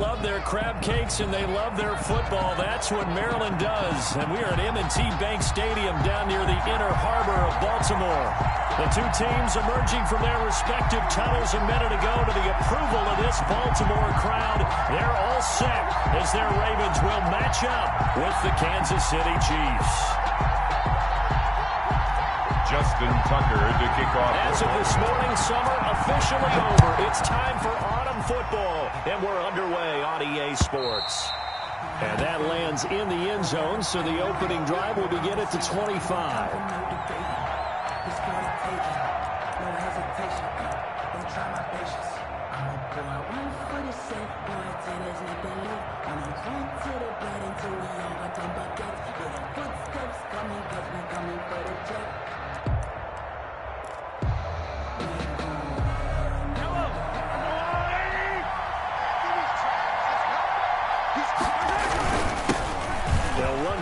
love their crab cakes and they love their football. That's what Maryland does. And we are at M&T Bank Stadium down near the inner harbor of Baltimore. The two teams emerging from their respective tunnels a minute ago to the approval of this Baltimore crowd. They're all set as their Ravens will match up with the Kansas City Chiefs. Justin Tucker to kick off. As of this morning, summer officially over. It's time for autumn football, and we're underway on EA Sports. And that lands in the end zone, so the opening drive will begin at the 25.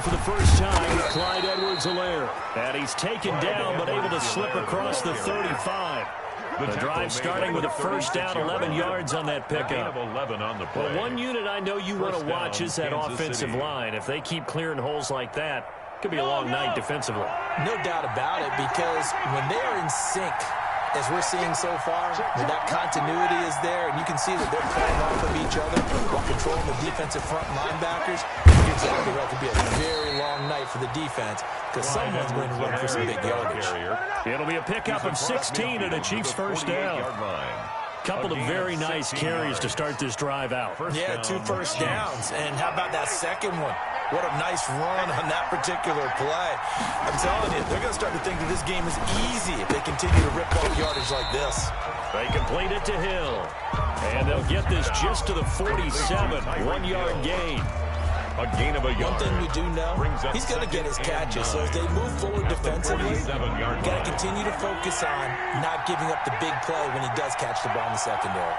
For the first time with Clyde Edwards-Helaire. And he's taken down but able to slip across the 35. The drive starting with a first down, 11 yards on that pickup. Well, one unit I know you want to watch is that offensive line. If they keep clearing holes like that, it could be a long night defensively. No doubt about it, because when they are in sync, as we're seeing so far, when that continuity is there, and you can see that they're playing off of each other while controlling the defensive front linebackers, you're exactly right. It could be a very long night for the defense because someone's going to run for some big yardage. It'll be a pickup of 16 and a Chiefs first down. Couple of very nice carries to start this drive out. Yeah, 2 first downs. And how about that second one? What a nice run on that particular play. I'm telling you, they're going to start to think that this game is easy if they continue to rip off yardage like this. They complete it to Hill. And they'll get this just to the 47. 1-yard gain. A gain of a yard. One thing we do know, he's going to get his catches. So as they move forward defensively, got to continue to focus on not giving up the big play when he does catch the ball in the secondary.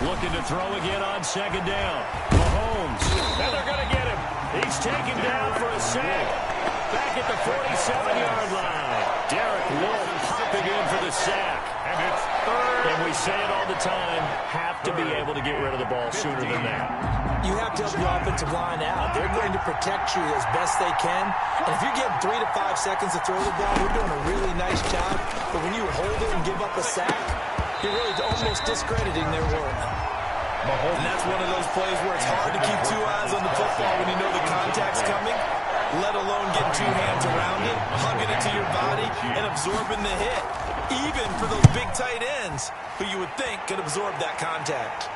Looking to throw again on second down. Mahomes. And they're going to get him. He's taken down for a sack. Back at the 47-yard line. Derek Wolfe hopping in for the sack. And it's third. And we say it all the time, have to be able to get rid of the ball sooner than that. You have to help your offensive line out. They're going to protect you as best they can. And if you're getting 3 to 5 seconds to throw the ball, we're doing a really nice job. But when you hold it and give up a sack, you're really almost discrediting their work. And that's one of those plays where it's hard to keep 2 eyes on the football when you know the contact's coming, let alone getting 2 hands around it, hugging it to your body, and absorbing the hit. Even for those big tight ends who you would think could absorb that contact.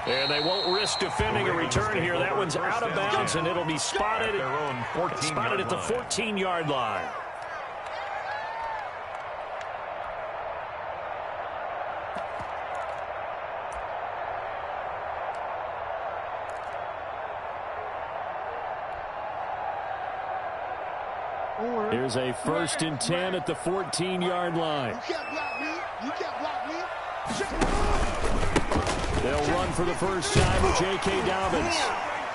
And they won't risk defending a return here. That one's out of bounds, and it'll be spotted at the 14-yard line. Here's a 1st and 10 at the 14-yard line. They'll run for the first time with J.K. Dobbins.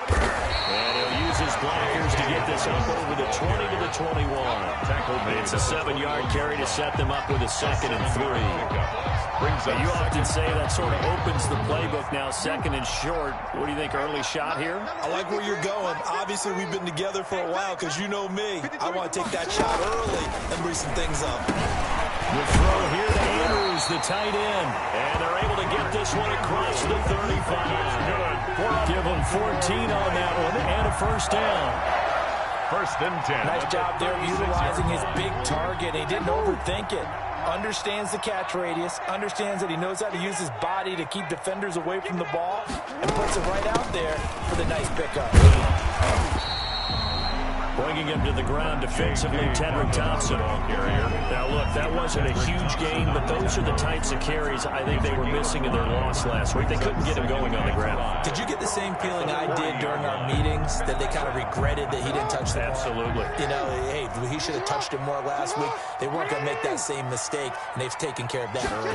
And he'll use his blockers to get this up over the 20 to the 21. It's a 7-yard carry to set them up with a 2nd and 3. You often say that sort of opens the playbook now, 2nd and short. What do you think, early shot here? I like where you're going. Obviously, we've been together for a while because you know me. I want to take that shot early and bring some things up. The throw here to Andrews, the tight end. And they're able to get this one across the 35. Give them 14 on that one and a first down. 1st and 10. Nice job there utilizing his big target. He didn't overthink it. Understands the catch radius, understands that he knows how to use his body to keep defenders away from the ball, and puts it right out there for the nice pickup. Bringing him to the ground defensively, Tedrick Thompson. Now, look, that wasn't a huge gain, but those are the types of carries I think they were missing in their loss last week. They couldn't get him going on the ground. Did you get the same feeling I did during our meetings, that they kind of regretted that he didn't touch the ball? Absolutely. You know, hey, he should have touched it more last week. They weren't going to make that same mistake, and they've taken care of that early.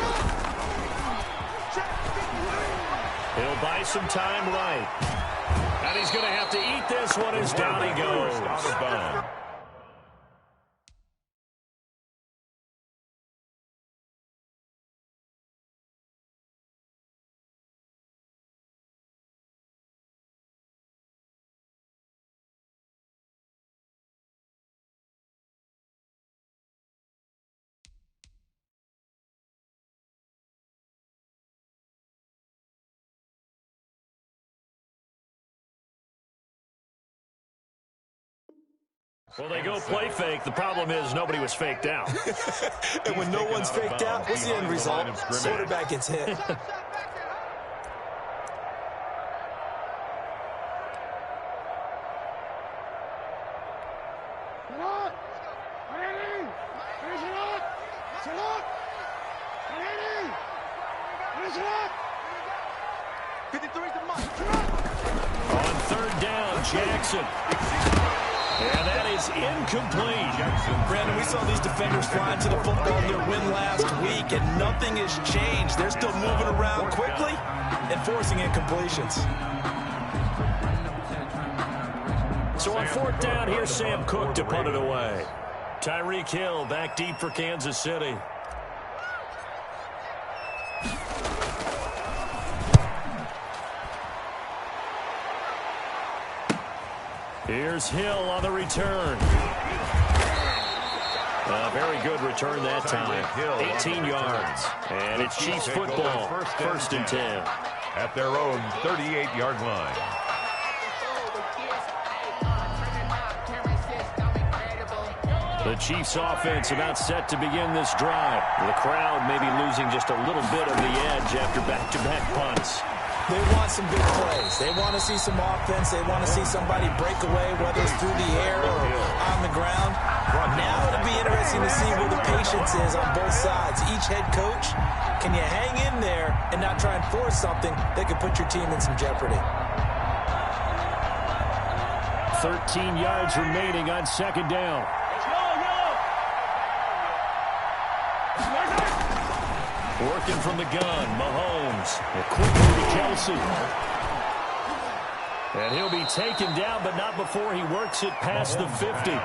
He'll buy some time right. And he's going to have to eat this one as down he goes. Well, they go play fake. The problem is nobody was faked out. And when no one's faked out, what's the end result? Quarterback gets hit. On third down, Jackson. And that is incomplete. Brandon, we saw these defenders flying to the football in their win last week, and nothing has changed. They're still moving around quickly and forcing incompletions. So on fourth down, here's Sam Cook to punt it away. Tyreek Hill back deep for Kansas City. Here's Hill on the return. A very good return that time. 18 yards. And it's Chiefs football. First and 10. At their own 38-yard line. The Chiefs offense about set to begin this drive. The crowd may be losing just a little bit of the edge after back-to-back punts. They want some big plays. They want to see some offense. They want to see somebody break away, whether it's through the air or on the ground. Now it'll be interesting to see where the patience is on both sides. Each head coach, can you hang in there and not try and force something that could put your team in some jeopardy? 13 yards remaining on second down. Working from the gun, Mahomes. And quickly to Kelsey. And he'll be taken down, but not before he works it past the 50.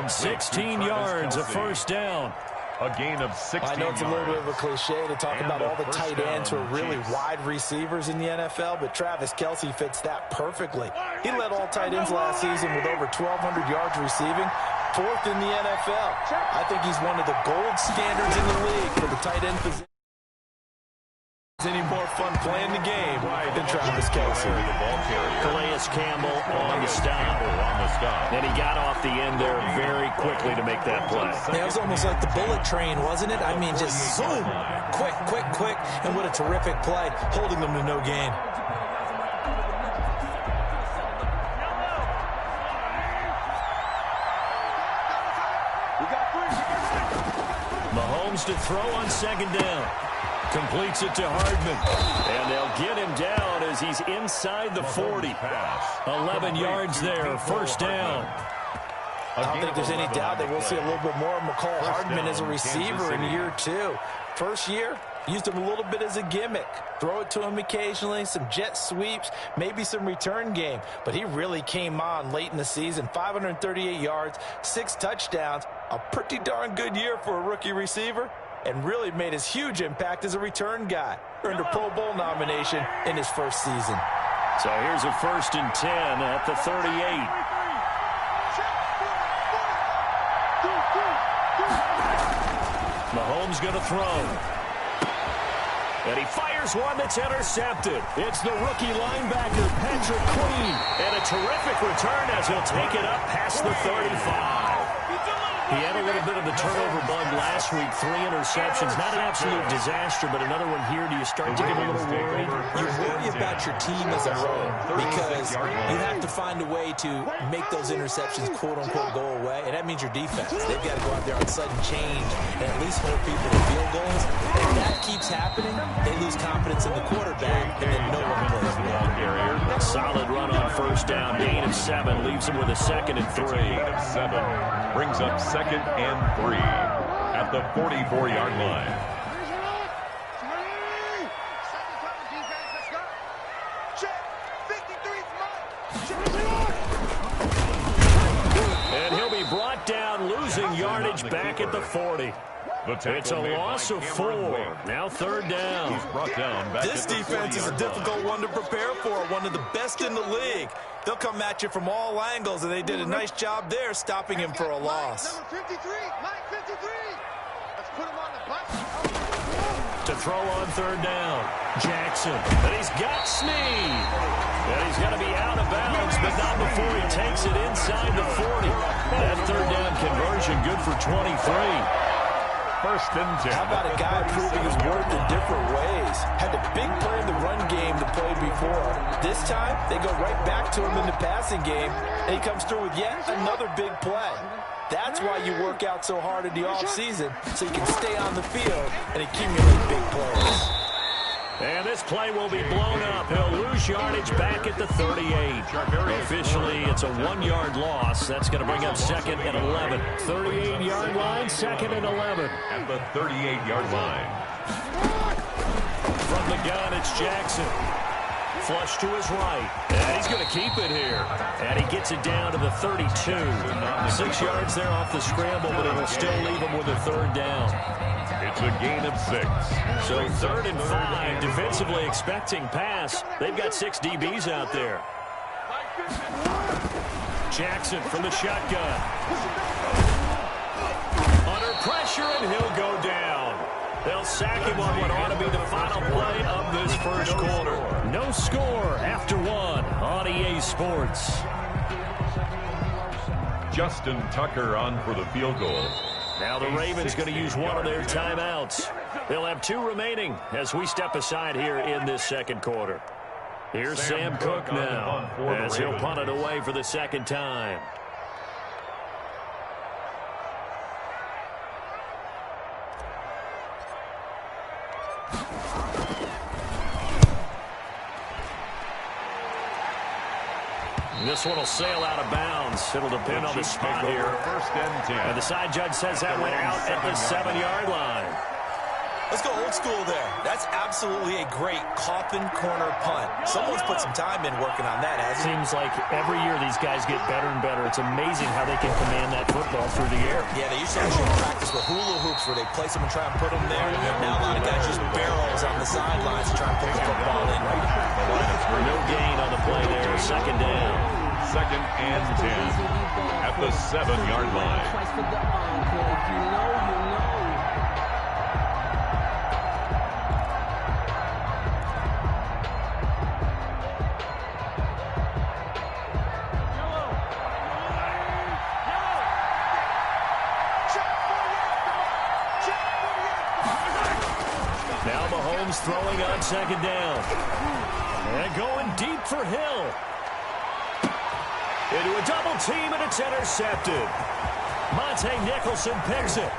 16 yards, a first down. A gain of 16 I know it's a little bit of a cliche to talk about all the tight ends who are really wide receivers in the NFL, but Travis Kelsey fits that perfectly. He led all tight ends last season with over 1,200 yards receiving, fourth in the NFL. I think he's one of the gold standards in the league for the tight end position. Any more fun playing the game than Travis Kelsey. Calais Campbell on the stop. And he got off the end there very quickly to make that play. Yeah, it was almost like the bullet train, wasn't it? I mean, just zoom, quick, quick, quick, and what a terrific play, holding them to no gain. Mahomes to throw on second down. Completes it to Hardman. And they'll get him down as he's inside the 40. 11 yards there, first down. I don't think there's any doubt that we'll see a little bit more of McCall Hardman as a receiver in year two. First year, used him a little bit as a gimmick. Throw it to him occasionally, some jet sweeps, maybe some return game. But he really came on late in the season. 538 yards, 6 touchdowns. A pretty darn good year for a rookie receiver. And really made his huge impact as a return guy. Earned a Pro Bowl nomination in his first season. So here's a first and 10 at the 38. Mahomes going to throw. And he fires one that's intercepted. It's the rookie linebacker, Patrick Queen. And a terrific return as he'll take it up past the 35. He had a little bit of the turnover bug last week, 3 interceptions. Not an absolute disaster, but another one here. Do you start to get a little worried? You worry about your team as a whole because you have to find a way to make those interceptions, quote-unquote, go away, and that means your defense. They've got to go out there on sudden change and at least hold people to field goals. If that keeps happening, they lose confidence in the quarterback, and then no one plays the ball. Solid run on first down. Gain of 7 leaves him with a second and 3. Gain of 7 brings up second and 3 at the 44-yard line. And he'll be brought down, losing yardage back at the 40. It's a loss of 4. Now third down. This defense is a difficult one to prepare for, one of the best in the league. They'll come at you from all angles, and they did a nice job there stopping him for a loss. Number 53, Mike 53. Let's put him on the bus. To throw on third down. Jackson. And he's got Snead. And he's going to be out of bounds, but not before he takes it inside the 40. That third down conversion good for 23. First and 10. How about a guy proving his worth in different ways? Had a big play in the run game to play before. This time, they go right back to him in the passing game, and he comes through with yet another big play. That's why you work out so hard in the offseason, so you can stay on the field and accumulate big plays. And this play will be blown up. He'll lose yardage back at the 38. Officially, it's a 1-yard loss. That's going to bring up second and 11. 38-yard line, second and 11. At the 38-yard line. From the gun, it's Jackson. Flush to his right. And he's going to keep it here. And he gets it down to the 32. 6 yards there off the scramble, but it'll still leave him with a third down. It's a gain of 6. So third and 5, defensively expecting pass. They've got 6 DBs out there. Jackson from the shotgun. Under pressure, and he'll go down. They'll sack him on what ought to be the final play of this first quarter. No score after 1 on EA Sports. Justin Tucker on for the field goal. Now the Ravens going to use one of their timeouts. They'll have 2 remaining as we step aside here in this second quarter. Here's Sam Cook now as he'll punt it away for the second time. This one will sail out of bounds. It'll depend on the spot here. First and 10. And the side judge says that went out at the 7-yard line. Let's go old school there. That's absolutely a great coffin corner punt. Someone's put some time in working on that, hasn't he? Seems like every year these guys get better and better. It's amazing how they can command that football through the air. Yeah, they used to actually practice with hula hoops where they place them and try and put them there. Now a lot of guys just barrels on the sidelines to try and put the football in. No gain on the play there. Second down. Second and 10 at the 7-yard line. Now Mahomes throwing on second down. And going deep for Hill. Into a double team, and it's intercepted. Monte Nicholson picks it.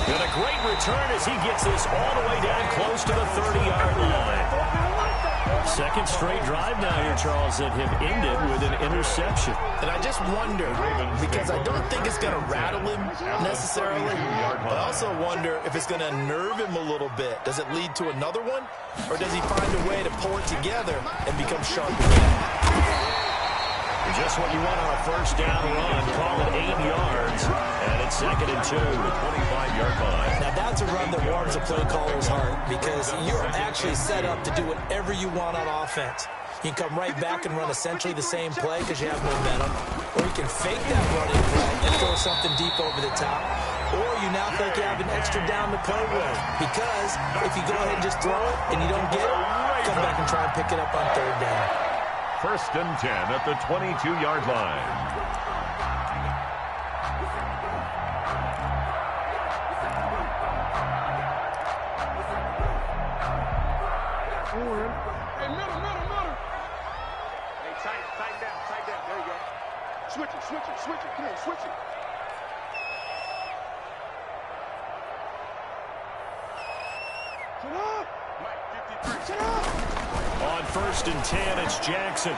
And a great return as he gets this all the way down close to the 30-yard line. Second straight drive now here, Charles, that have ended with an interception. And I just wonder, because I don't think it's going to rattle him necessarily, but I also wonder if it's going to nerve him a little bit. Does it lead to another one, or does he find a way to pull it together and become sharp again? Just what you want on a first down run. Call it 8 yards. And it's second and 2. 25-yard line. Now that's a run that warms a play caller's heart because you're actually set up to do whatever you want on offense. You can come right back and run essentially the same play because you have momentum. Or you can fake that running play and throw something deep over the top. Or you now think you have an extra down to play with. Because if you go ahead and just throw it and you don't get it, come back and try and pick it up on third down. First and 10 at the 22-yard line. Hey, middle. Hey, tighten down. There you go. Switch it. Come on, switch it. Sit up. Mike, 53. Sit up. On first and 10, it's Jackson.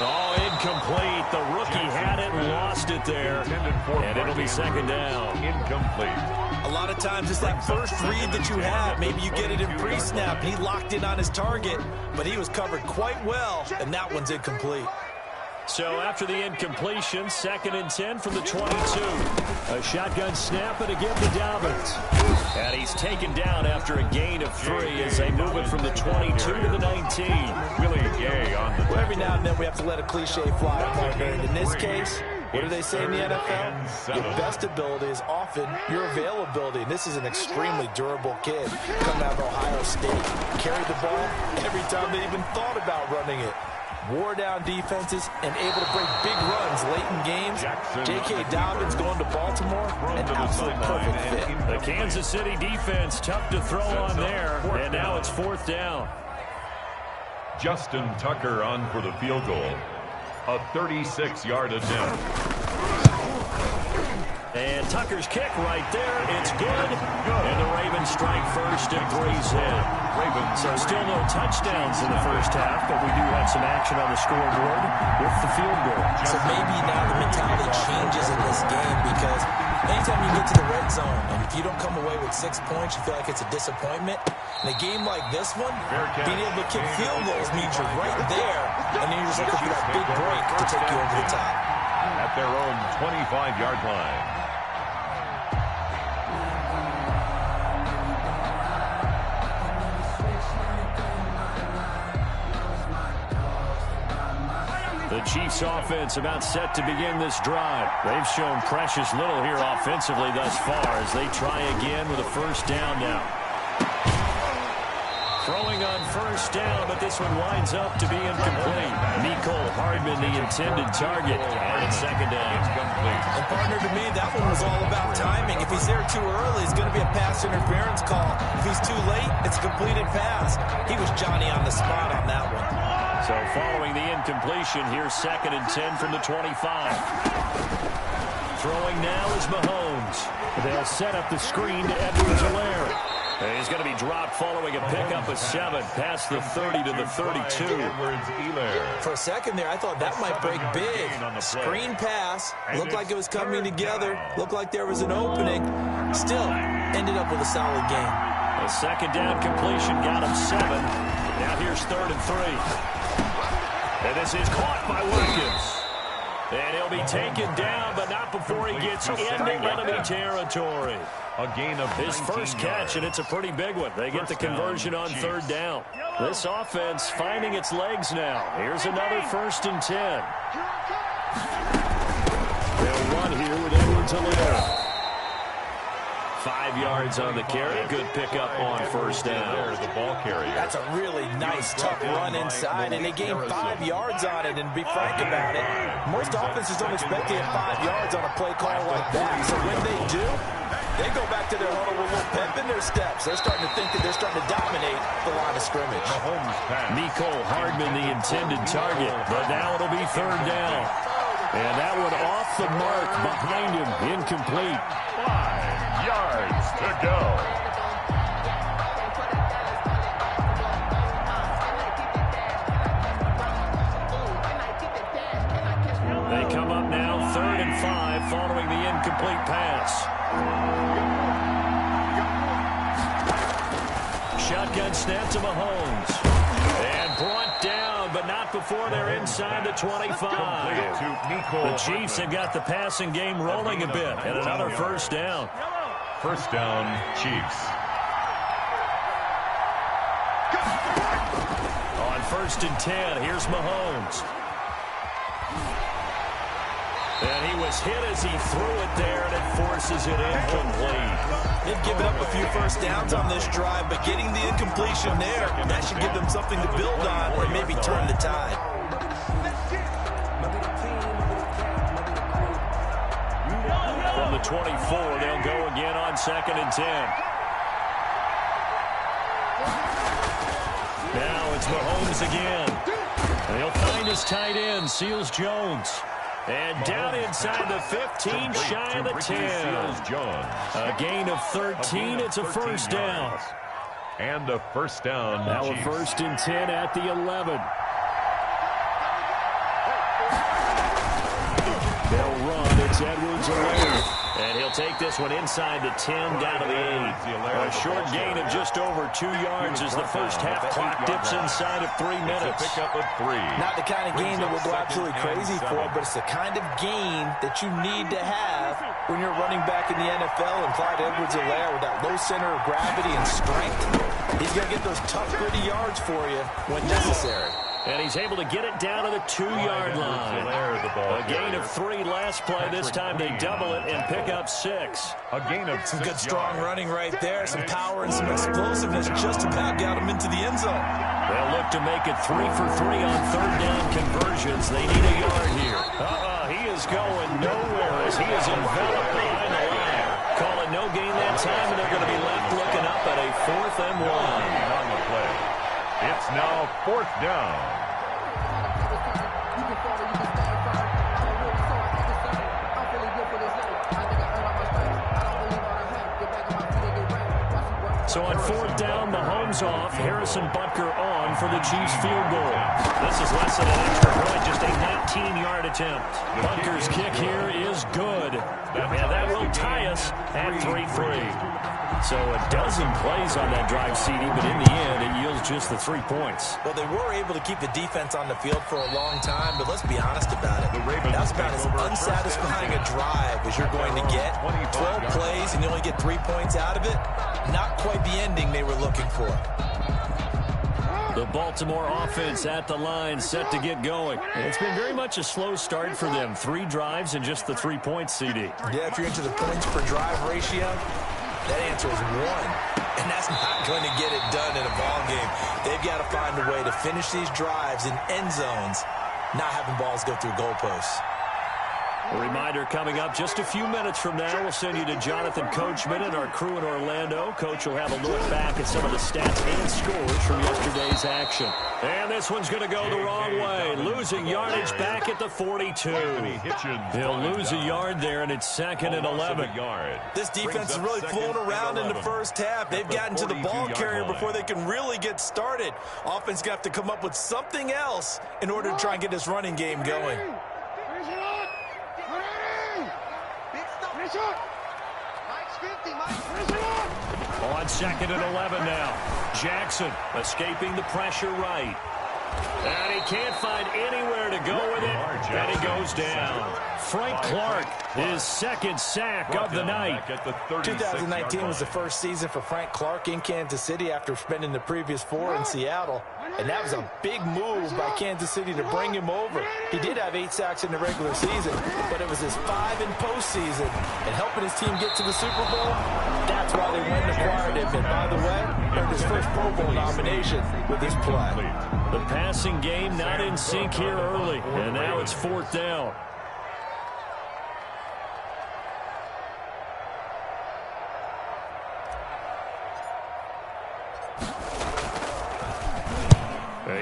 Oh, incomplete. The rookie had it and lost it there. And it'll be second down. Incomplete. A lot of times it's that first read that you have. Maybe you get it in pre-snap. He locked in on his target, but he was covered quite well, and that one's incomplete. So after the incompletion, second and 10 from the 22. A shotgun snap and a give to Dobbins. And he's taken down after a gain of 3 as they move it from the 22 to the 19. Willie Gay on the Well, every now and then we have to let a cliche fly, partner. And in this case, What do they say in the NFL? Your best ability is often your availability. And this is an extremely durable kid coming out of Ohio State. Carried the ball every time they even thought about running it. Wore down defenses and able to break big runs late in games. J.K. Dobbins going to Baltimore, an absolute perfect fit. The Kansas City defense tough to throw on there, and now it's 4th down. Justin Tucker on for the field goal. A 36-yard attempt. And Tucker's kick right there. It's good. And the Ravens strike first at Bree's Head. So still no touchdowns in the first half, but we do have some action on the scoreboard with the field goal. So maybe now the mentality changes in this game because anytime you get to the red zone and if you don't come away with 6 points, you feel like it's a disappointment. In a game like this one, being able to kick field goals means you're right there, and then you're just looking for that big break to take you over the top. At their own 25-yard line. The Chiefs offense about set to begin this drive. They've shown precious little here offensively thus far as they try again with a first down now. Throwing on first down, but this one winds up to be incomplete. Mecole Hardman, the intended target, and it's second down. And partner, to me, that one was all about timing. If he's there too early, it's going to be a pass interference call. If he's too late, it's a completed pass. He was Johnny on the spot on that one. So following the incompletion, here's 2nd and 10 from the 25. Throwing now is Mahomes. They'll set up the screen to Edwards-Helaire. He's going to be dropped following a pickup of 7 past the 30 to the 32. For a second there, I thought that might break big. Screen pass. Looked like it was coming together. Looked like there was an opening. Still, ended up with a solid game. A second down completion got him 7. Now here's 3rd and 3. And this is caught by Wilkins. And he'll be taken down, but not before he gets into enemy territory. A gain of his first catch, and it's a pretty big one. They get the conversion on 3rd down. This offense finding its legs now. Here's another 1st and 10. They'll run here with Edwards-Helaire. 5 yards on the carry. Good pickup on first down. There's the ball carrier. That's a really nice, tough run inside, and they gained 5 yards on it. And to be frank about it, most offenses don't expect to get 5 yards on a play call like that. So when they do, they go back to their huddle with a little pep in their steps. They're starting to think that they're starting to dominate the line of scrimmage. Mecole Hardman, the intended target, but now it'll be 3rd down. And that one off the mark behind him, incomplete. 5 yards to go. They come up now 3rd and 5 following the incomplete pass. Shotgun snap to Mahomes. And brought down, but not before they're inside the 25. The Chiefs have got the passing game rolling a bit. And another first down. First down, Chiefs. On 1st and 10, here's Mahomes. And he was hit as he threw it there, and it forces it incomplete. They've given up a few first downs on this drive, but getting the incompletion there, that should give them something to build on or maybe turn the tide. From the 24, they'll go again on 2nd and 10. Now it's Mahomes again. And he'll find his tight end, Seals Jones. And down inside the 15, shy of the 10. A gain of 13. It's a first down. And a first down. Now a 1st and 10 at the 11. They'll run. It's Edwards-Helaire. And he'll take this one inside the 10, down to the 8. A short gain of just over 2 yards as the first half clock dips inside of 3 minutes. Pick up a 3. Not the kind of gain that we'll go absolutely crazy for, but it's the kind of gain that you need to have when you're running back in the NFL. And Clyde Edwards-Helaire with that low center of gravity and strength, he's going to get those tough, gritty yards for you when necessary. And he's able to get it down to the 2-yard line. A gain of 3 last play. This time they double it and pick up 6. A gain of some good strong running right there. Some power and some explosiveness just about got him into the end zone. They'll look to make it 3 for 3 on 3rd down conversions. They need a yard here. He is going nowhere as he is enveloped behind the line. Call it no gain that time, and they're going to be left looking up at a 4th and 1. On the play. It's now 4th down. So on 4th down, Mahomes off, Harrison Butker on for the Chiefs field goal. This is less than an extra point, just a 19-yard attempt. Butker's kick here is good. And that will tie us at 3-3. So a dozen plays on that drive, CD, but in the end, it yields just the 3 points. Well, they were able to keep the defense on the field for a long time, but let's be honest about it. That's about as unsatisfying a drive as you're going to get. 12 plays and you only get 3 points out of it. Not quite the ending they were looking for. The Baltimore offense at the line, set to get going. And it's been very much a slow start for them. 3 drives and just the 3 points, CD. Yeah, if you're into the points per drive ratio, that answer is 1. And that's not going to get it done in a ball game. They've got to find a way to finish these drives in end zones, not having balls go through goalposts. A reminder coming up just a few minutes from now. We'll send you to Jonathan Coachman and our crew in Orlando. Coach will have a look back at some of the stats and scores from yesterday's action. And this one's going to go the wrong way. Losing yardage back at the 42. He'll lose a yard there, and it's 2nd and 11. This defense is really flown around in the first half. They've gotten to the ball carrier before they can really get started. Offense going to have to come up with something else in order to try and get this running game going. On 2nd and 11 now. Jackson escaping the pressure right. And he can't find anywhere to go with it. And he goes down. Frank Clark, his 2nd sack of the night. 2019 was the first season for Frank Clark in Kansas City after spending the previous 4 in Seattle. And that was a big move by Kansas City to bring him over. He did have 8 sacks in the regular season, but it was his 5 in postseason. And helping his team get to the Super Bowl, that's why they went and acquired him. And by the way, earned his first Pro Bowl nomination with this play. The passing game not in sync here early, and now it's 4th down.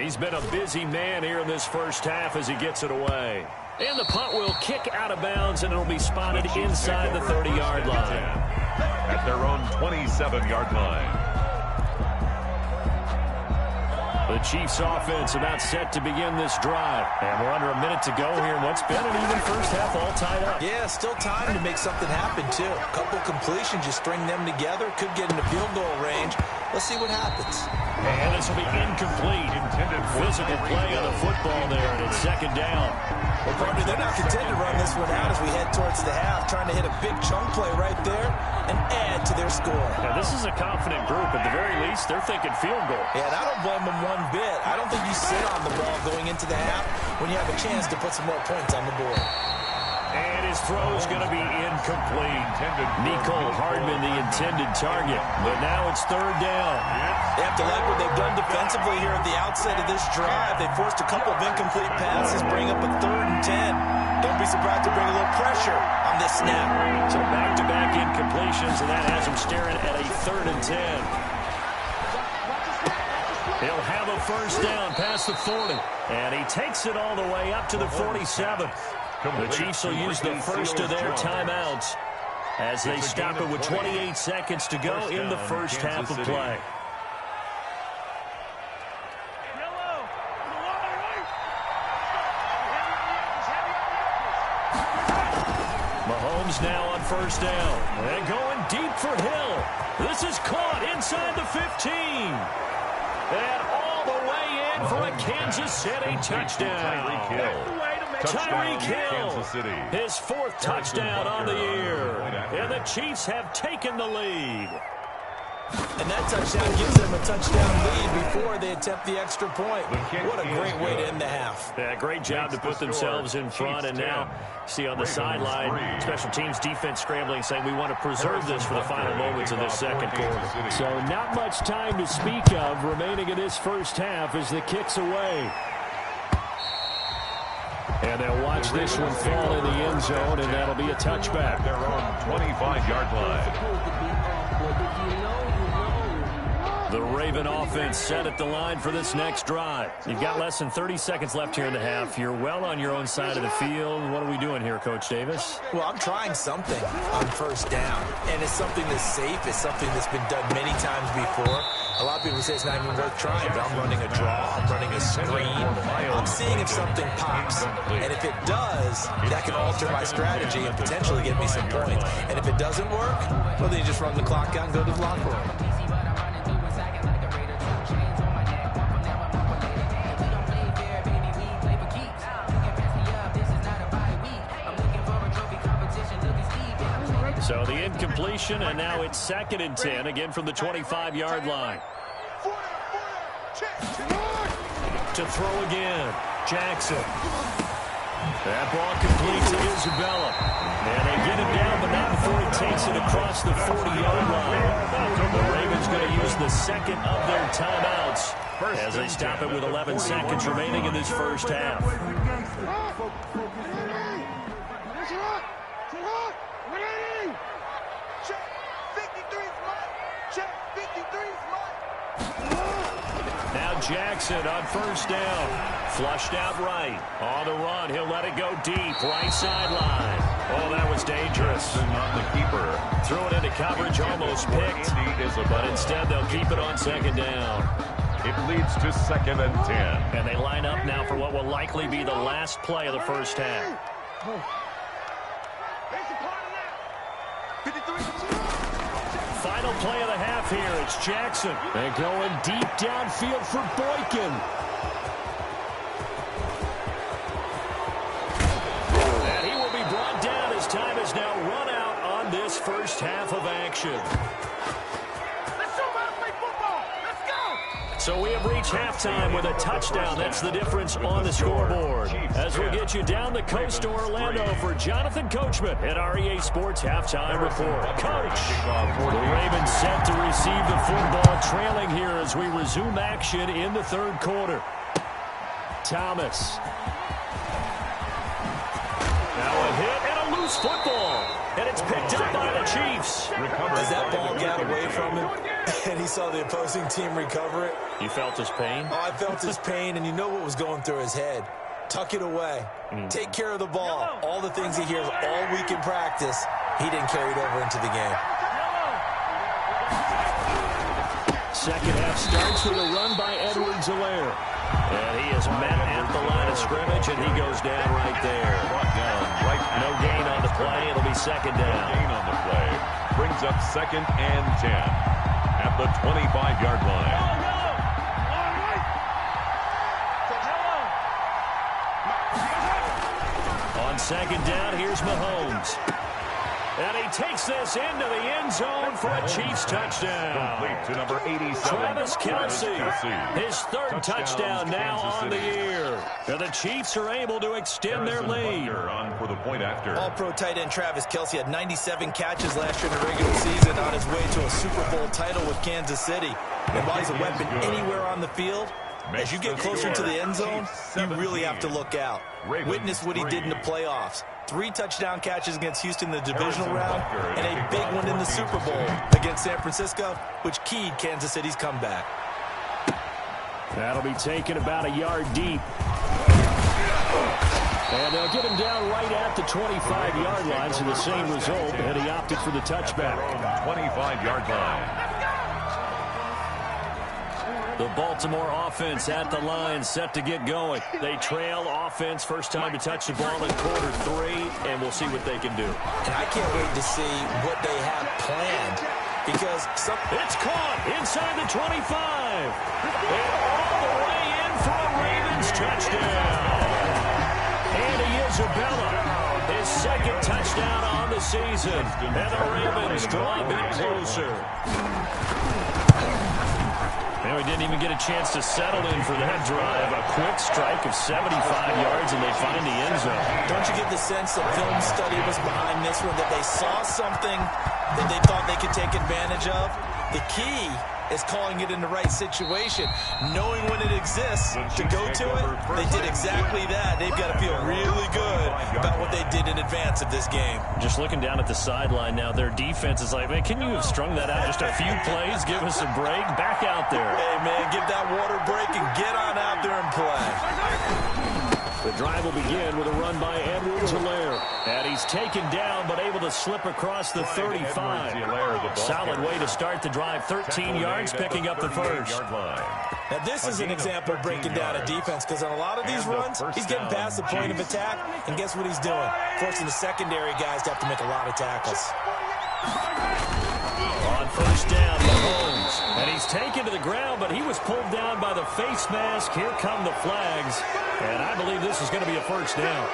He's been a busy man here in this first half as he gets it away. And the punt will kick out of bounds, and it'll be spotted inside the 30-yard line. At their own 27-yard line. The Chiefs offense about set to begin this drive. And we're under a minute to go here. What's been an even first half all tied up. Yeah, still time to make something happen, too. A couple completions, you string them together. Could get into field goal range. Let's see what happens. And this will be incomplete. Intended physical play on the football there, and it's 2nd down. Well, partner, they're not content to run this one out as we head towards the half, trying to hit a big chunk play right there and add to their score. Now, this is a confident group. At the very least, they're thinking field goal. Yeah, and I don't blame them one bit. I don't think you sit on the ball going into the half when you have a chance to put some more points on the board. And his throw is going to be incomplete. Nicole Hardman, the intended target. But now it's 3rd down. They have to like what they've done defensively here at the outset of this drive. They forced a couple of incomplete passes, bring up a 3rd and 10. Don't be surprised to bring a little pressure on this snap. So back-to-back incompletions, and that has him staring at a 3rd and 10. He'll have a first down past the 40. And he takes it all the way up to the 47. The Chiefs will use the first of their timeouts as they stop it with 28 seconds to go in the first half of play. Mahomes now on first down. And going deep for Hill. This is caught inside the 15. And all the way in for a Kansas City touchdown. Tyreek Hill, his 4th touchdown on the year. And the Chiefs have taken the lead. And that touchdown gives them a touchdown lead before they attempt the extra point. What a great way to end the half. Yeah, great job to put themselves in front. And now, see on the sideline, special teams defense scrambling, saying we want to preserve this for the final moments of this second quarter. So not much time to speak of remaining in this first half as the kick's away. And they'll watch this one fall in the end zone, and that'll be a touchback. Their own 25-yard line. The Raven offense set at the line for this next drive. You've got less than 30 seconds left here in the half. You're well on your own side of the field. What are we doing here, Coach Davis? Well, I'm trying something on first down, and it's something that's safe. It's something that's been done many times before. A lot of people say it's not even worth trying, but I'm running a draw. I'm running a screen. I'm seeing if something pops, and if it does, that can alter my strategy and potentially get me some points. And if it doesn't work, well, then you just run the clock out and go to the locker room. So the incompletion, and now it's 2nd and 10, again from the 25-yard line. To throw again, Jackson. That ball complete to Isabella. And they get him down, but not before he takes it across the 40-yard line. The Ravens going to use the second of their timeouts as they stop it with 11 seconds remaining in this first half. Now Jackson on first down. Flushed out right. On the run. He'll let it go deep. Right sideline. Oh, that was dangerous. On the keeper. Threw it into coverage. Almost picked. But instead they'll keep it on 2nd down. It leads to 2nd and 10. And they line up now for what will likely be the last play of the first half. Final play of the half here. It's Jackson. They're going deep downfield for Boykin. And he will be brought down as time is now run out on this first half of action. So we have reached halftime with a touchdown. That's the difference on the scoreboard. As we'll get you down the coast to Orlando for Jonathan Coachman at REA Sports Halftime Report. Coach, the Ravens set to receive the football, trailing here as we resume action in the third quarter. Thomas. Now a hit and a loose football. And it's picked up by the Chiefs. As that ball got away from him, and he saw the opposing team recover it. You felt his pain? Oh, I felt his pain, and you know what was going through his head. Tuck it away. Take care of the ball. All the things he hears all week in practice, he didn't carry it over into the game. Second half starts with a run by Edwards-Helaire. And he is met at the line of scrimmage, and he goes down right there. No gain on the play. It'll be 2nd down. No gain on the play. Brings up 2nd and 10 at the 25-yard line. On 2nd down, here's Mahomes. And he takes this into the end zone for a Chiefs touchdown. Complete to number 87. Travis Kelce, his 3rd touchdown now on the year. And the Chiefs are able to extend their lead. On for the point after. All-pro tight end Travis Kelce had 97 catches last year in the regular season on his way to a Super Bowl title with Kansas City. And while he's a weapon anywhere on the field, as you get closer to the end zone, you really have to look out. Witness what he did in the playoffs. 3 touchdown catches against Houston in the divisional round, and a big one in the Super Bowl against San Francisco, which keyed Kansas City's comeback. That'll be taken about a yard deep. And they'll get him down right at the 25-yard line, so the same result, and he opted for the touchback. 25-yard line. The Baltimore offense at the line, set to get going. They trail offense, first time to touch the ball in quarter 3, and we'll see what they can do. And I can't wait to see what they have planned, because it's caught inside the 25. And all the way in for a Ravens touchdown. Andy Isabella, his his second touchdown on the season. And the Ravens draw a bit closer. And we didn't even get a chance to settle in for that drive. A quick strike of 75 yards, and they find the end zone. Don't you get the sense that film study was behind this one, that they saw something that they thought they could take advantage of? The key is calling it in the right situation, knowing when it exists to go to it. They did exactly that. They've got to feel really good about what they did in advance of this game. Just looking down at the sideline now, their defense is like, man, can you have strung that out just a few plays? Give us a break. Back out there. Hey, man, give that water break and get on out there and play. The drive will begin with a run by Rmlhk. And he's taken down, but able to slip across the 35. Solid way to start the drive. 13 yards, picking up the first. Now, this is an example of breaking down a defense, because on a lot of these runs, he's getting past the point of attack, and guess what he's doing? Forcing the secondary guys to have to make a lot of tackles. On first down, Mahomes. And he's taken to the ground, but he was pulled down by the face mask. Here come the flags. And I believe this is going to be a first down.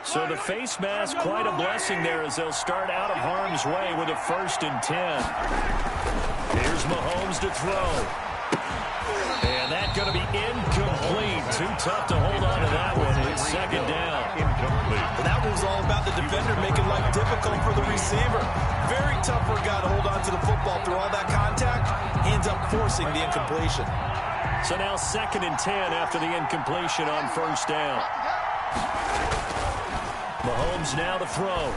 So the face mask, quite a blessing there as they'll start out of harm's way with a 1st and 10. Here's Mahomes to throw. And that's going to be incomplete. Too tough to hold on to that one. It's 2nd down. Well, that was all about the defender making life difficult for the receiver. Very tough for a guy to hold on to the football through all that contact. He ends up forcing the incompletion. So now 2nd and 10 after the incompletion on 1st down. Mahomes now to throw.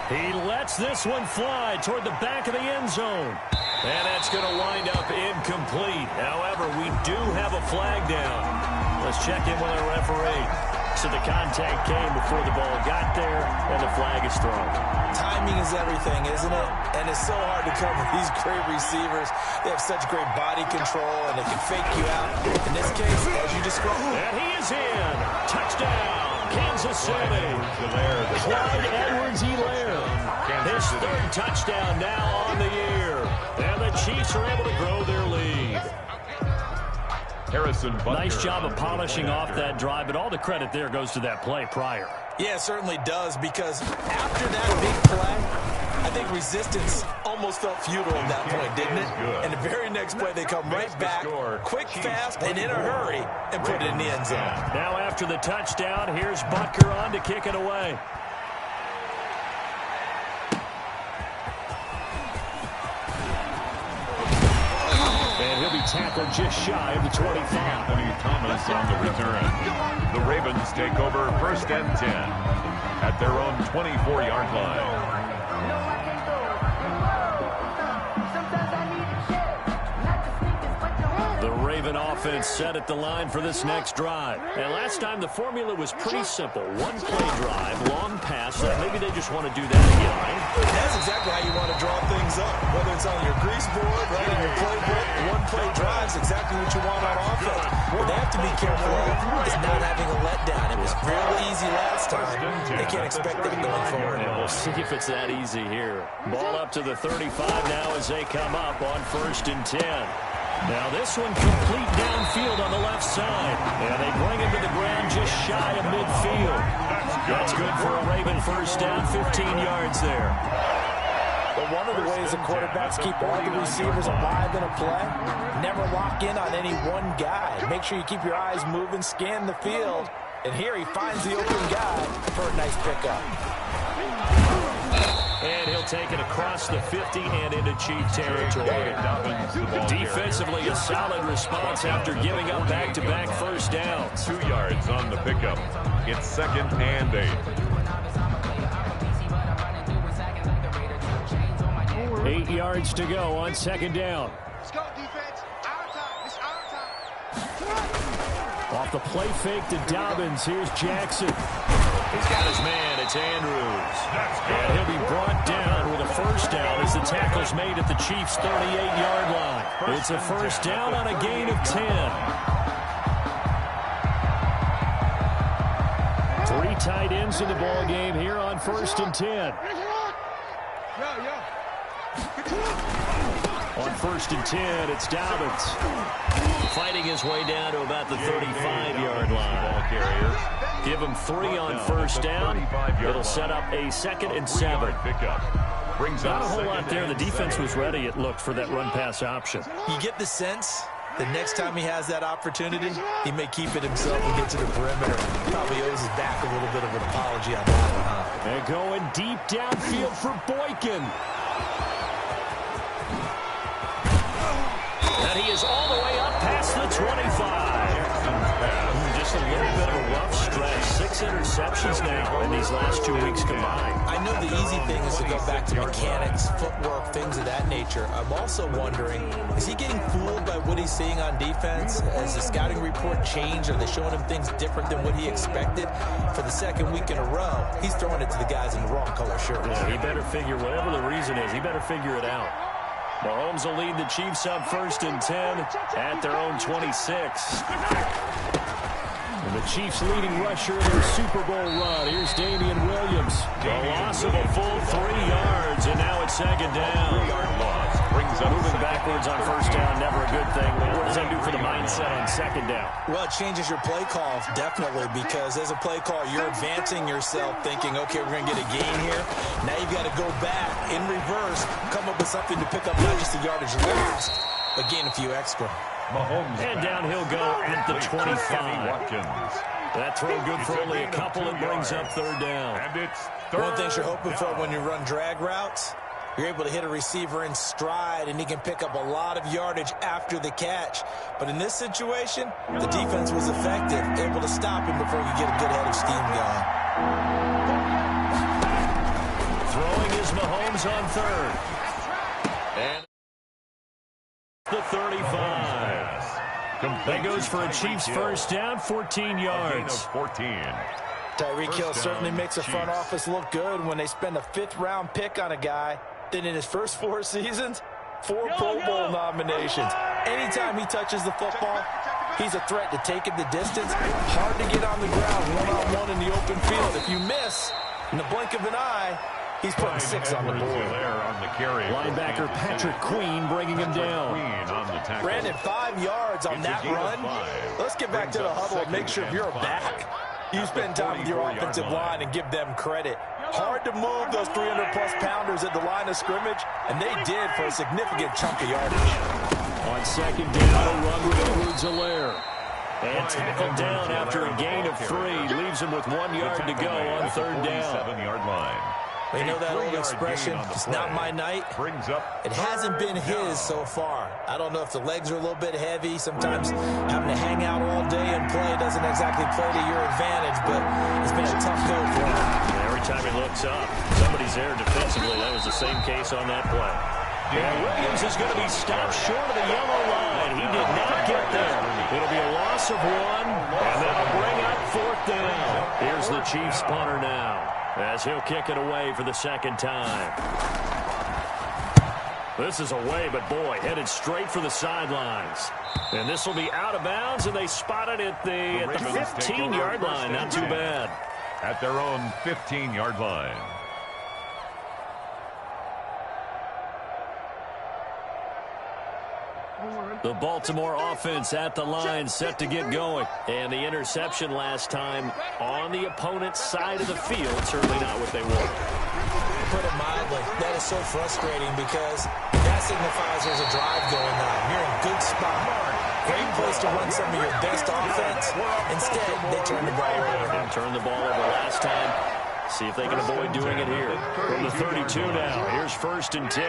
He lets this one fly toward the back of the end zone. And that's going to wind up incomplete. However, we do have a flag down. Let's check in with our referee. So the contact came before the ball got there, and the flag is thrown. Timing is everything, isn't it? And it's so hard to cover these great receivers. They have such great body control, and they can fake you out. In this case, as you described. And he is in. Touchdown, Kansas City. Clyde Edwards-Helaire. His 3rd touchdown now on the year. And the Chiefs are able to grow their lead. Nice job of polishing off that drive, but all the credit there goes to that play prior. Yeah, it certainly does, because after that big play, I think resistance almost felt futile at that point, didn't it? And the very next play, they come right back, quick, fast, and in a hurry, and put it in the end zone. Now after the touchdown, here's Butker on to kick it away. And he'll be tackled just shy of the 25. Anthony Thomas on the return. The Ravens take over 1st and 10 at their own 24-yard line. The Raven offense set at the line for this next drive. And last time the formula was pretty simple. One-play drive, long pass. Maybe they just want to do that again, right? That's exactly how you want to draw things up. Whether it's on your grease board, right, in your playbook, one-play drive is exactly what you want on offense. What they have to be careful of is not having a letdown. It was real easy last time. They can't expect that going forward. And we'll see if it's that easy here. Ball up to the 35 now as they come up on 1st and 10. Now this one complete downfield on the left side. And they bring him to the ground just shy of midfield. That's good for a Raven 1st down, 15 yards there. But one of the ways the quarterbacks keep all the receivers alive in a play, never lock in on any one guy. Make sure you keep your eyes moving, scan the field. And here he finds the open guy for a nice pickup. And he'll take it across the 50 and into Chief territory. Defensively, a solid response after giving up back-to-back 1st downs. 2 yards on the pickup. It's 2nd and 8. 8 yards to go on 2nd down. Let's go, defense. Our time. It's our time. Off the play fake to Dobbins. Here's Jackson. He's got his man. It's Andrews. And he'll be brought down with a 1st down as the tackle's made at the Chiefs' 38-yard line. It's a 1st down on a gain of 10. 3 tight ends in the ball game here on 1st and 10. On 1st and 10, it's Dobbins. Fighting his way down to about the 35-yard line. Give him 3 on 1st down. It'll set up a 2nd and 7. Not a whole lot there. The defense was ready, it looked, for that run-pass option. You get the sense that next time he has that opportunity, he may keep it himself and get to the perimeter. Probably owes his back a little bit of an apology on that one, huh? And going deep downfield for Boykin. And he is all the way up past the 25. Just a little bit of a rough stretch. 6 interceptions now in these last 2 weeks combined. I know the easy thing is to go back to mechanics, footwork, things of that nature. I'm also wondering, is he getting fooled by what he's seeing on defense? Has the scouting report changed? Are they showing him things different than what he expected? For the 2nd week in a row, he's throwing it to the guys in the wrong color shirts. Yeah, he better figure, whatever the reason is, he better figure it out. Mahomes will lead the Chiefs up 1st and 10 at their own 26. And the Chiefs' leading rusher in their Super Bowl run. Here's Damian Williams. A loss of a full 3 yards, and now it's 2nd down. 3-yard loss brings up Moving backwards on 1st down, never a good thing. What does that do for the mindset on 2nd down? Well, it changes your play call, definitely, because as a play call, you're advancing yourself thinking, okay, we're going to get a gain here. Now you've got to go back in reverse, come up with something to pick up not just the yardage lost, but gain a few extra. Mahomes And down he'll go at the 25. That throw good for only a couple and brings up 3rd down. And it's 3rd One of the things you're hoping for when you run drag routes, you're able to hit a receiver in stride, and he can pick up a lot of yardage after the catch. But in this situation, the defense was effective, able to stop him before you get a good head of steam going. Throwing is Mahomes on 3rd. And the 35. That goes for a Chiefs 1st down, 14 yards. 14. Tyreek Hill First certainly down, makes the front Chiefs. office look good when they spend a 5th-round pick on a guy. Then in his first 4 seasons, 4 Pro Bowl nominations. Anytime he touches the football, he's a threat to take it the distance. Hard to get on the ground one-on-one in the open field. If you miss, in the blink of an eye, he's putting 6 on the board. Linebacker Patrick Queen bringing him down. Brandon, 5 yards on that run. Let's get back to the huddle and make sure you're back. You spend time with your offensive line and give them credit. Hard to move those 300-plus pounders at the line of scrimmage, and they did for a significant chunk of yardage. On 2nd down, a run with Rmlhk. And tackled down after a gain of 3. Leaves him with 1 yard to go on 3rd down. 7-yard line. You know that old expression, it's not my night? It hasn't been his so far. I don't know if the legs are a little bit heavy. Sometimes having to hang out all day and play doesn't exactly play to your advantage, but it's been a tough go for him. Every time he looks up, somebody's there defensively. That was the same case on that play. And Williams is going to be stopped short of the yellow line. He did not get there. It'll be a loss of 1, and that'll bring up 4th down. Here's the Chiefs punter now, as he'll kick it away for the 2nd time. This is away, but boy, headed straight for the sidelines. And this will be out of bounds, and they spot it at the 15-yard line. Not too bad. At their own 15-yard line. The Baltimore offense at the line, set to get going. And the interception last time on the opponent's side of the field, certainly not what they want. Put it mildly, that is so frustrating because that signifies there's a drive going on. You're in a good spot. Great place to run some of your best offense. Instead, they turn the ball over. They turned the ball over last time. See if they can avoid doing it here. From the 32 now, here's 1st and 10.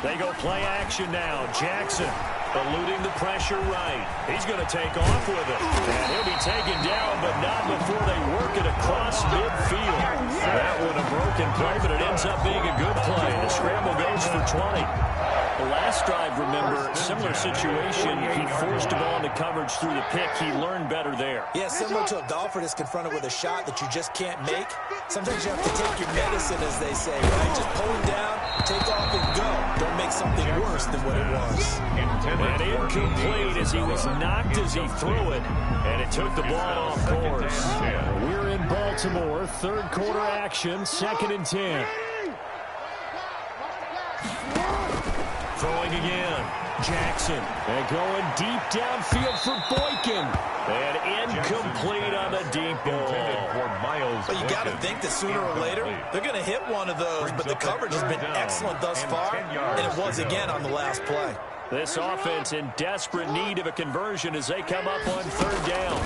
They go play action now. Jackson eluding the pressure right. He's going to take off with it. And he'll be taken down, but not before they work it across midfield. That one a broken play, but it ends up being a good play. The scramble goes for 20. The last drive, remember, similar situation. He forced a ball into coverage through the pick. He learned better there. Yeah, similar to a golfer that's confronted with a shot that you just can't make. Sometimes you have to take your medicine, as they say, right? Just pull it down, take off, and go. Don't make something worse than what it was. And incomplete as he was knocked as he threw it, and it took the ball off course. We're in Baltimore, 3rd quarter action, 2nd and 10. Throwing again. Jackson. And going deep downfield for Boykin. And incomplete on the deep ball. But you got to think that sooner or later, they're going to hit one of those. But the coverage has been excellent thus far. And it was again on the last play. This offense in desperate need of a conversion as they come up on third down.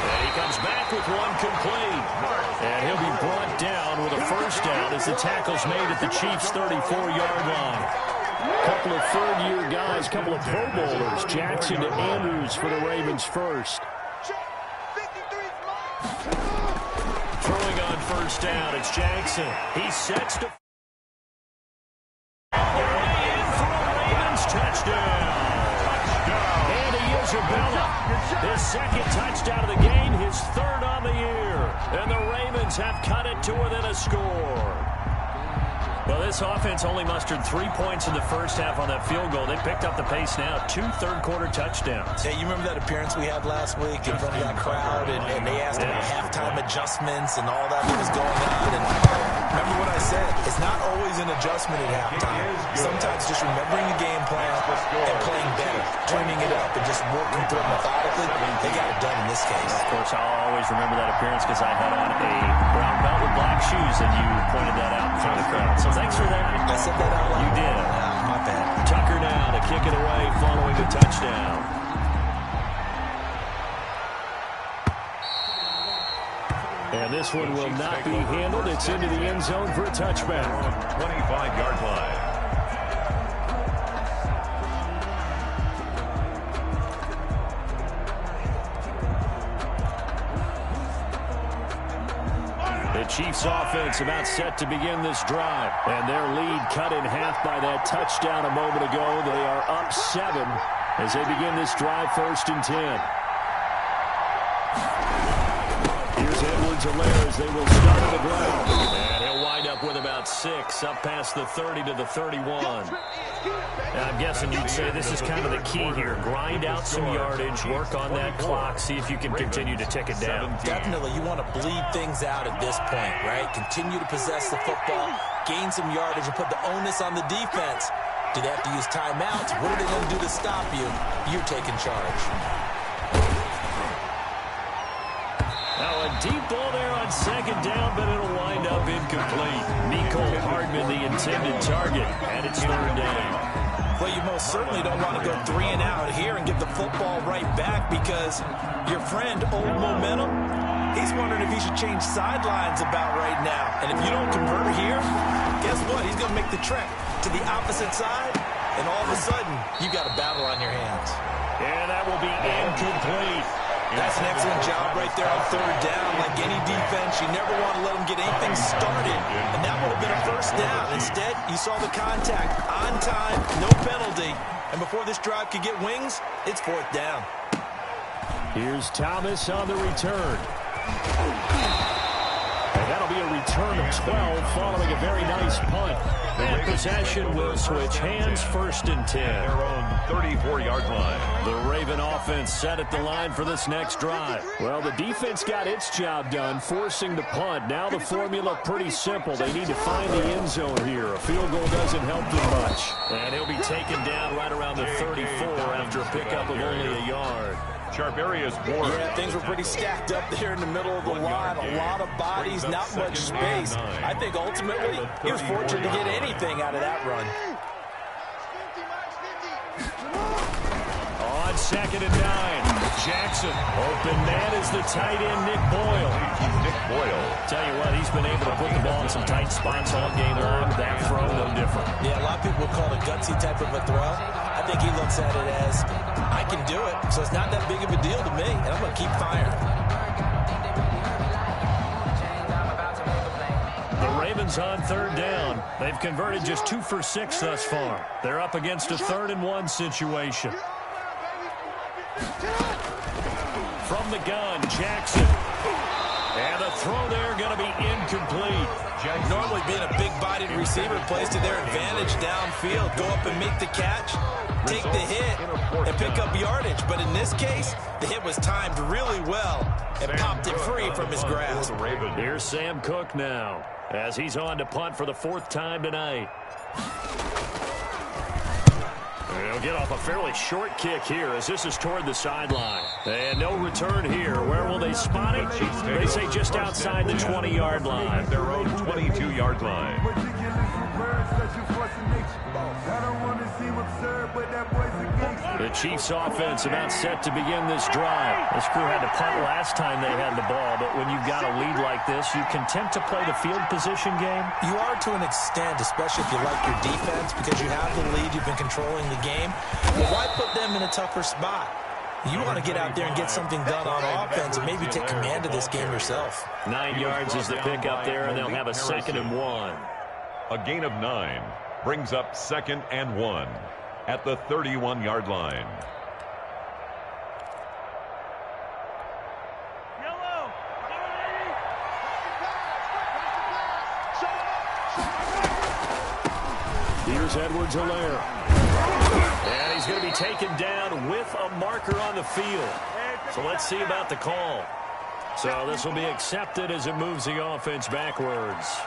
And he comes back with one complete. And he'll be brought down with a first down as the tackle's made at the Chiefs' 34-yard line. Couple of third-year guys, couple of Pro Bowlers. Jackson to Andrews for the Ravens first. Throwing on first down, it's Jackson. He sets to... Touchdown. And Isabella, his second touchdown of the game, his third on the year. And the Ravens have cut it to within a score. Well, this offense only mustered 3 points in the first half on that field goal. They picked up the pace now, 2 third-quarter touchdowns. Hey, you remember that appearance we had last week in front of that crowd, and they asked about halftime adjustments and all that was going on. And remember what I said, it's not always an adjustment at halftime. Sometimes just remembering the game plan and playing better, tuning it up and just working through it methodically. They got it done in this case. Of course, I'll always remember that appearance because I had on a brown belt with black shoes, and you pointed that out in front of the crowd. So thanks for that. I said that out loud. You did. My bad. Tucker now to kick it away following the touchdown. And this one will not be handled. It's into the end zone for a touchback. 25-yard line. The Chiefs offense about set to begin this drive. And their lead cut in half by that touchdown a moment ago. They are up 7 as they begin this drive, 1st and 10. Here's Edwards-Helaire as they will start on the ground. And he'll wind up with about 6, up past the 30 to the 31. And I'm guessing you'd say this is kind of the key here. Grind out some yardage, work on that clock, see if you can continue to tick it down. Definitely, you want to bleed things out at this point, right? Continue to possess the football, gain some yardage, and put the onus on the defense. Do they have to use timeouts? What are they going to do to stop you? You're taking charge. Now a deep ball there on second down, but it'll wind up incomplete. Nicole Hardman, the intended target, and it's third down. Well, you most certainly don't want to go 3 and out here and give the football right back because your friend, Old Momentum, he's wondering if he should change sidelines about right now. And if you don't convert here, guess what? He's going to make the trek to the opposite side, and all of a sudden, you've got a battle on your hands. And that will be incomplete. That's an excellent job right there on third down. Like any defense, you never want to let them get anything started. And that would have been a first down. Instead, you saw the contact on time, no penalty. And before this drive could get wings, it's 4th down. Here's Thomas on the return. And that'll be a return of 12 following a very nice punt. And possession will switch hands, 1st and 10. Their own 34-yard line. The Raven offense set at the line for this next drive. Well, the defense got its job done, forcing the punt. Now the formula pretty simple. They need to find the end zone here. A field goal doesn't help them much. And he'll be taken down right around the 34 after a pickup of only a yard. Charvarius Ward. Yeah, things were pretty stacked up there in the middle of the line. A lot of bodies, not much space. I think ultimately he was fortunate to get anything out of that run. On 2nd and 9, Jackson. Open man is the tight end, Nick Boyle. Tell you what, he's been able to put the ball in some tight spots all game long. That throw, no different. Yeah, a lot of people would call it a gutsy type of a throw. I think he looks at it as, I can do it, so it's not that big of a deal to me, and I'm going to keep firing. The Ravens on third down. They've converted just 2 for 6 thus far. They're up against a 3rd and 1 situation. From the gun, Jackson. And the throw there going to be incomplete. Normally being a big-bodied receiver plays to their advantage downfield. Go up and make the catch, take the hit, and pick up yardage. But in this case, the hit was timed really well and popped it free from his grasp. Here's Sam Cook now as he's on to punt for the 4th time tonight. He'll get off a fairly short kick here as this is toward the sideline. And no return here. Where will they spot it? They say just outside the 20-yard line. At their own 22-yard line. The Chiefs offense about set to begin this drive. This crew had to punt last time they had the ball, but when you've got a lead like this, you content to play the field position game? You are to an extent, especially if you like your defense, because you have the lead, you've been controlling the game. But why put them in a tougher spot? You want to get out there and get something done on offense and maybe take command of this game yourself. 9 yards is the pickup there, and they'll have a 2nd and 1. A gain of 9 brings up 2nd and 1 at the 31-yard line. Here's Edwards-Helaire. And he's going to be taken down with a marker on the field. So let's see about the call. So this will be accepted as it moves the offense backwards.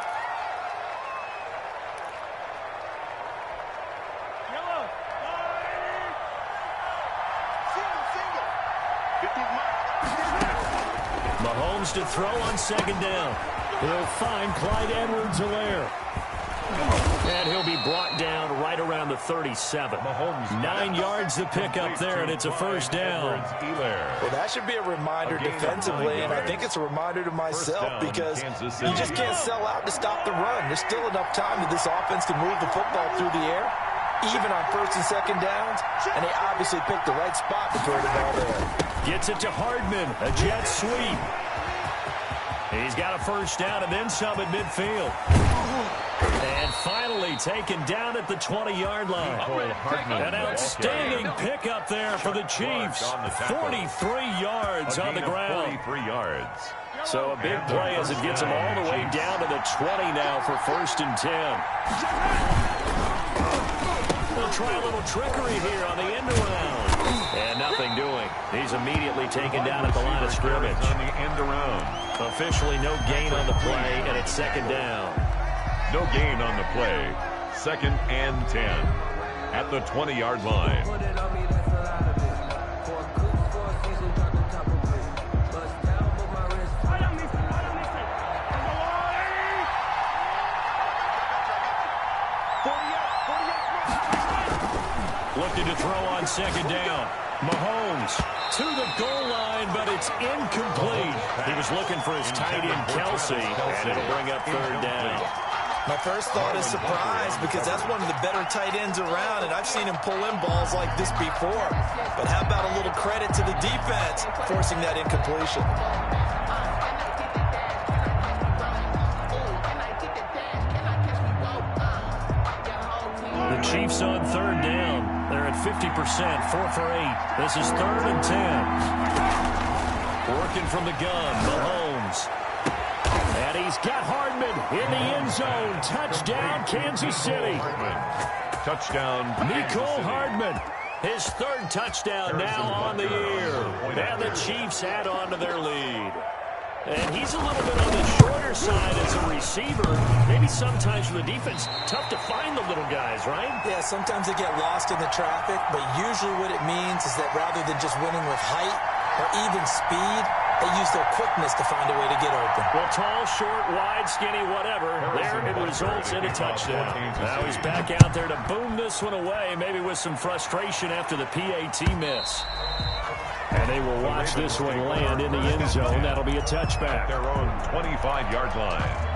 Mahomes to throw on 2nd down. He'll find Clyde Edwards-Helaire. And he'll be brought down right around the 37. 9 yards to pick up there, and it's a 1st down. Well, that should be a reminder defensively, and I think it's a reminder to myself because you just can't sell out to stop the run. There's still enough time that this offense can move the football through the air, even on 1st and 2nd downs, and they obviously picked the right spot to throw the ball there. Gets it to Hardman, a jet sweep. He's got a 1st down and then some at midfield. And finally taken down at the 20-yard line. An outstanding pickup there for the Chiefs. 43 yards on the ground. 43 yards. So a big play as it gets them all the way down to the 20 now for 1st and 10. We'll try a little trickery here on the end around. And nothing doing. He's immediately taken down at the line of scrimmage. On the end around. Officially no gain on the play, and it's 2nd down. No gain on the play. 2nd and 10 at the 20-yard line. Looking to throw on 2nd down. Mahomes to the goal line, but it's incomplete. He was looking for his tight end, Kelsey, and it'll bring up 3rd down. My first thought is surprise because that's one of the better tight ends around, and I've seen him pull in balls like this before. But how about a little credit to the defense forcing that incompletion? The Chiefs on 3rd down. They're at 50%, 4 for 8. This is 3rd and 10. Working from the gun, Mahomes. And he's got Hardman in the end zone. Touchdown, Kansas City. Touchdown, Mecole Hardman. His 3rd touchdown now on the year. And the Chiefs add on to their lead. And he's a little bit on the shorter side as a receiver. Maybe sometimes for the defense, tough to find the little guys, right? Yeah, sometimes they get lost in the traffic, but usually what it means is that rather than just winning with height or even speed, they use their quickness to find a way to get open. Well, tall, short, wide, skinny, whatever, there it results in a touchdown. Now he's back out there to boom this one away, maybe with some frustration after the PAT miss. And they will watch this one land in the end zone. That'll be a touchback. Their own 25-yard line.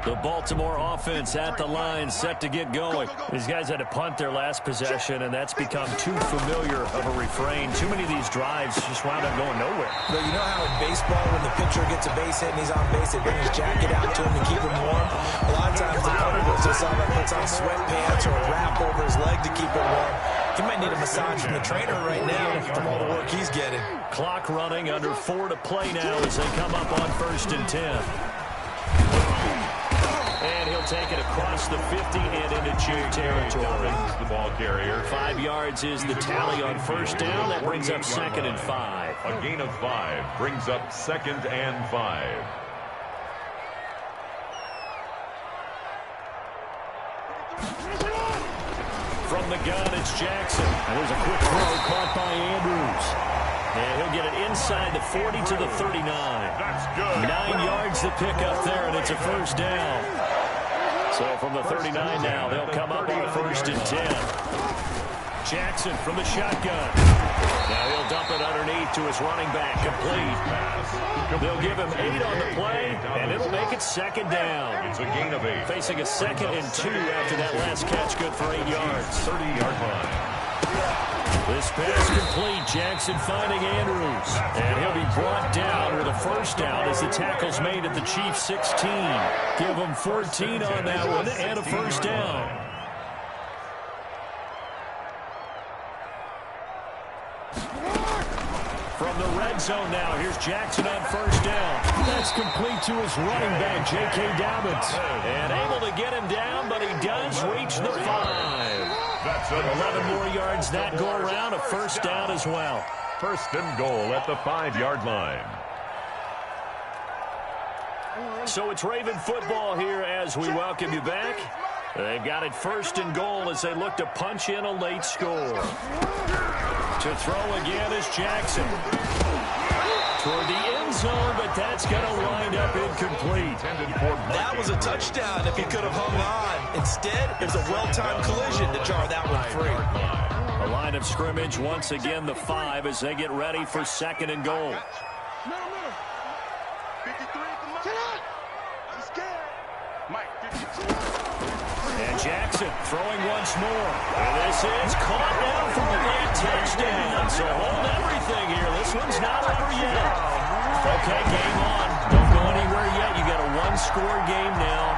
The Baltimore offense at the line, set to get going. These guys had to punt their last possession, and that's become too familiar of a refrain. Too many of these drives just wound up going nowhere. But you know how in baseball, when the pitcher gets a base hit and he's on base, they bring his jacket out to him to keep him warm? A lot of times the punter goes to someone that puts on sweatpants or a wrap over his leg to keep it warm. He might need a massage from the trainer right now from all the work he's getting. Clock running, under 4 to play now as they come up on 1st and 10. And he'll take it across the 50 and into Chief territory. The ball carrier. 5 yards is the tally on 1st down. That brings up 2nd and 5. A gain of 5 brings up 2nd and 5. From the gun, it's Jackson. And there's a quick throw caught by Andrews. And he'll get it inside the 40 to the 39. That's good. 9 yards to pick up there, and it's a 1st down. So from the 39 now, they'll come up on 1st and 10. Jackson from the shotgun. Now he'll dump it underneath to his running back, complete. They'll give him 8 on the play, and it'll make it 2nd down. It's a gain of 8. Facing a 2nd and 2 after that last catch, good for 8 yards. 30-yard line. This pass complete. Jackson finding Andrews. And he'll be brought down with a 1st down as the tackle's made at the Chiefs 16. Give them 14 on that one and a 1st down. From the red zone now, here's Jackson on 1st down. That's complete to his running back, J.K. Dobbins. And able to get him down, but he does reach the 5. That's 11 more yards that go around, a 1st down as well. 1st and goal at the 5-yard line. So it's Raven football here as we welcome you back. They've got it 1st and goal as they look to punch in a late score. To throw again is Jackson. Toward the end zone, but that's going to wind up incomplete. That was a touchdown if he could have hung on. Instead, it was a well-timed collision to jar that one free. A line of scrimmage once again, the 5, as they get ready for 2nd and goal. And Jackson throwing once more. And this is caught now for a late touchdown. So hold everything here. This one's not over yet. Okay, game on. Don't go anywhere yet. You got a 1-score game now.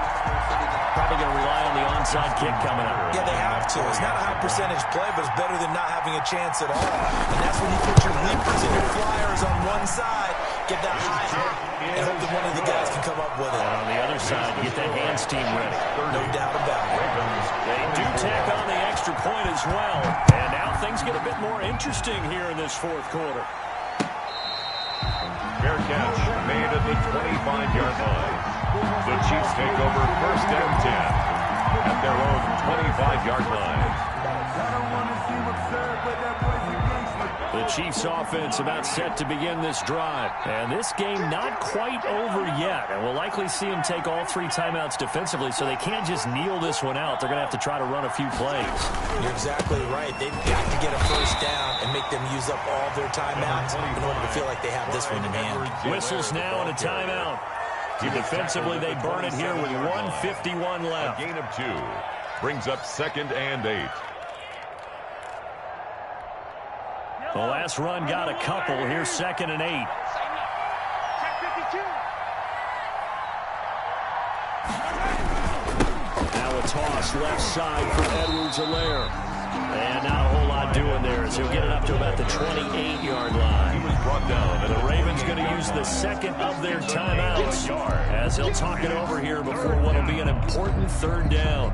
Probably going to rely on the onside kick coming up. Yeah, they have to. It's not a high percentage play, but it's better than not having a chance at all. And that's when you put your leapers and your flyers on one side, get that high hop, and hope that one of the guys can come up with it. And on the other side, get that hands team ready. No doubt about it. They do tack on the extra point as well. And now things get a bit more interesting here in this 4th quarter. Fair catch made at the 25-yard line. The Chiefs take over 1st and 10 at their own 25-yard line. The Chiefs offense about set to begin this drive. And this game not quite over yet. And we'll likely see them take all 3 timeouts defensively, so they can't just kneel this one out. They're going to have to try to run a few plays. You're exactly right. They've got to get a 1st down and make them use up all their timeouts in order to feel like they have this one in hand. Whistles now and a timeout. Defensively, they burn it here with 1:51 left. A gain of 2 brings up 2nd and 8. The last run got a couple. Here's 2nd and 8. Now a toss left side for Edwards-Helaire. And not a whole lot doing there as he'll get it up to about the 28-yard line. He was brought down. And the Ravens going to use the 2nd of their timeouts as he'll talk it over here before what will be an important 3rd down.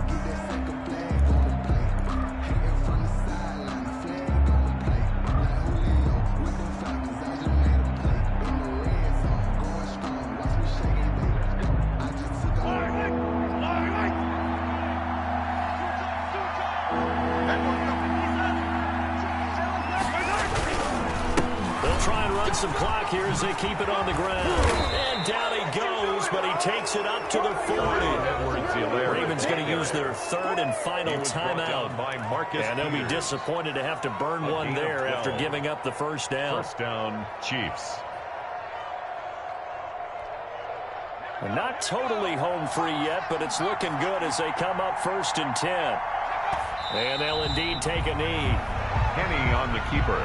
Some clock here as they keep it on the ground. And down he goes, but he takes it up to the 40. Ravens going to use their 3rd and final timeout. And they'll be disappointed to have to burn one there after giving up the 1st down. 1st down, Chiefs. And not totally home free yet, but it's looking good as they come up 1st and 10. And they'll indeed take a knee. Kenny on the keeper.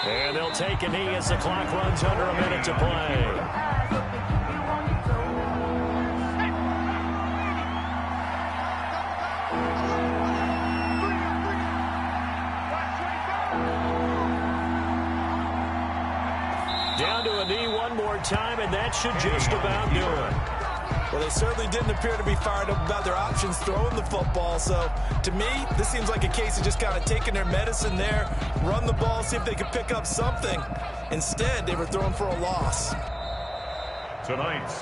And they'll take a knee as the clock runs under a minute to play. Down to a knee one more time, and that should just about do it. Well, they certainly didn't appear to be fired up about their options throwing the football. So, to me, this seems like a case of just kind of taking their medicine there, run the ball, see if they could pick up something. Instead, they were throwing for a loss.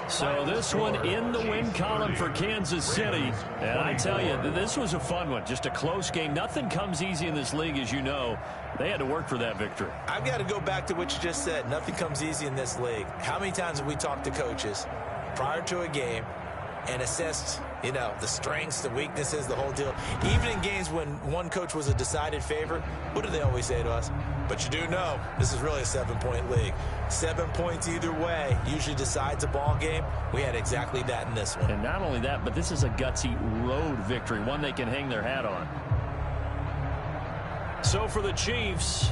So this one in the win column for Kansas City. And I tell you, this was a fun one. Just a close game. Nothing comes easy in this league, as you know. They had to work for that victory. I've got to go back to what you just said. Nothing comes easy in this league. How many times have we talked to coaches prior to a game and assessed, you know, the strengths, the weaknesses, the whole deal? Even in games when one coach was a decided favorite, what do they always say to us? But you do know this is really a 7-point league. 7 points either way usually decides a ball game. We had exactly that in this one. And not only that, but this is a gutsy road victory, one they can hang their hat on. So for the Chiefs,